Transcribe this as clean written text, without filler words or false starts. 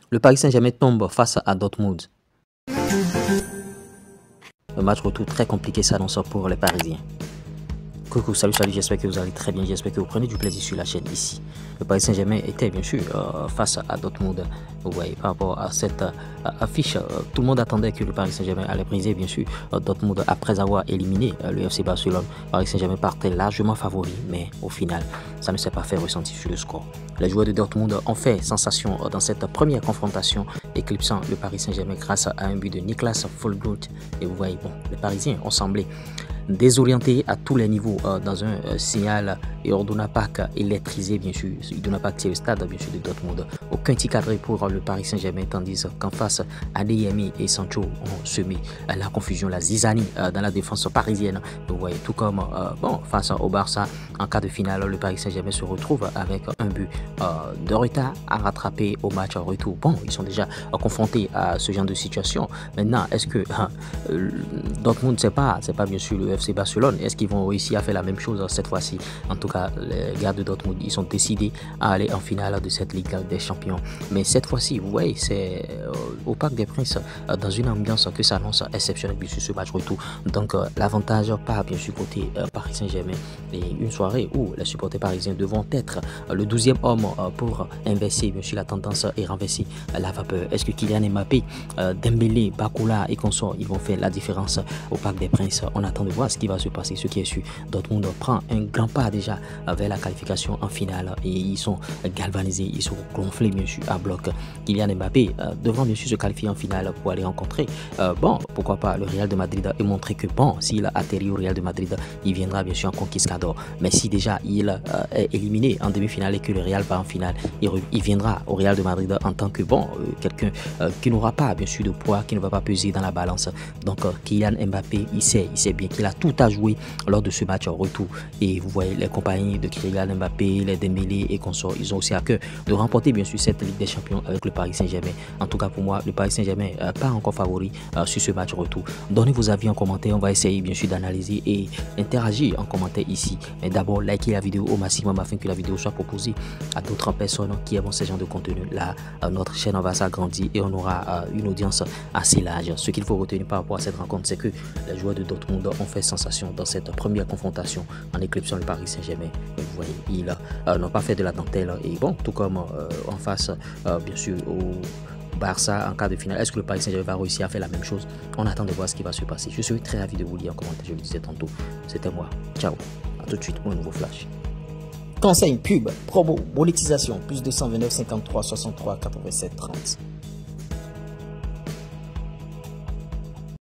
Le Paris Saint-Germain tombe face à Dortmund. Le match retour très compliqué s'annonce pour les Parisiens. Coucou, salut, j'espère que vous allez très bien, j'espère que vous prenez du plaisir sur la chaîne ici. Le Paris Saint-Germain était bien sûr face à Dortmund. Vous voyez, par rapport à cette affiche, tout le monde attendait que le Paris Saint-Germain allait briser bien sûr Dortmund après avoir éliminé le FC Barcelone. Le Paris Saint-Germain partait largement favori, mais au final, ça ne s'est pas fait ressentir sur le score. Les joueurs de Dortmund ont fait sensation dans cette première confrontation, éclipsant le Paris Saint-Germain grâce à un but de Niklas Füllkrug. Et vous voyez, bon, les Parisiens ont semblé désorienté à tous les niveaux dans un signal et Ordunapak électrisé bien sûr. Ordunapak c'est le stade bien sûr de Dortmund. Aucun tir cadré pour le Paris Saint-Germain, tandis qu'en face Adeyemi et Sancho ont semé la confusion, la zizanie dans la défense parisienne. Vous voyez, tout comme bon, face au Barça en cas de finale, le Paris Saint-Germain se retrouve avec un but de retard à rattraper au match retour. Bon, ils sont déjà confrontés à ce genre de situation. Maintenant, est-ce que Dortmund c'est pas bien sûr le FC Barcelone, est-ce qu'ils vont réussir à faire la même chose cette fois-ci? En tout cas, les gars de Dortmund, ils sont décidés à aller en finale de cette Ligue des Champions. Mais cette fois-ci, vous voyez, c'est au Parc des Princes, dans une ambiance que ça annonce exceptionnelle sur ce match retour. Donc, l'avantage part bien sûr côté Paris Saint-Germain. Et une soirée où les supporters parisiens devront être le 12e homme pour inverser bien sûr la tendance et renverser la vapeur. Est-ce que Kylian Mbappé, Dembélé, Barcola et consorts, ils vont faire la différence au Parc des Princes? On attend de voir ce qui va se passer. Ce qui est sûr, Dortmund prend un grand pas déjà vers la qualification en finale et ils sont galvanisés, ils sont gonflés bien sûr à bloc. Kylian Mbappé devra bien sûr se qualifier en finale pour aller rencontrer bon, pourquoi pas le Real de Madrid et montrer que bon, s'il atterrit au Real de Madrid, il viendra bien sûr en conquistador. Mais si déjà il est éliminé en demi-finale et que le Real va en finale, il viendra au Real de Madrid en tant que bon, quelqu'un qui n'aura pas bien sûr de poids, qui ne va pas peser dans la balance. Donc Kylian Mbappé, il sait bien qu'il a tout à jouer lors de ce match retour. Et vous voyez les compagnies de Kylian Mbappé, les Dembélé et consorts, ils ont aussi à cœur de remporter bien sûr cette Ligue des Champions avec le Paris Saint-Germain. En tout cas pour moi, le Paris Saint-Germain pas encore favori sur ce match retour. Donnez vos avis en commentaire, on va essayer bien sûr d'analyser et interagir en commentaire ici. Mais d'abord, likez la vidéo au maximum afin que la vidéo soit proposée à d'autres personnes qui aiment ce genre de contenu. Là, notre chaîne va s'agrandir et on aura une audience assez large. Ce qu'il faut retenir par rapport à cette rencontre, c'est que les joueurs de Dortmund ont fait sensation dans cette première confrontation en éclipsant le Paris Saint-Germain. Vous voyez, ils n'ont pas fait de la dentelle. Et bon, tout comme en face, bien sûr, au Barça en cas de finale, est-ce que le Paris Saint-Germain va réussir à faire la même chose? On attend de voir ce qui va se passer. Je serai très ravi de vous lire en commentaire, je le disais tantôt. C'était moi. Ciao. À tout de suite pour un nouveau flash. Conseil, pub, promo, monétisation, plus 229 53 63 87 30.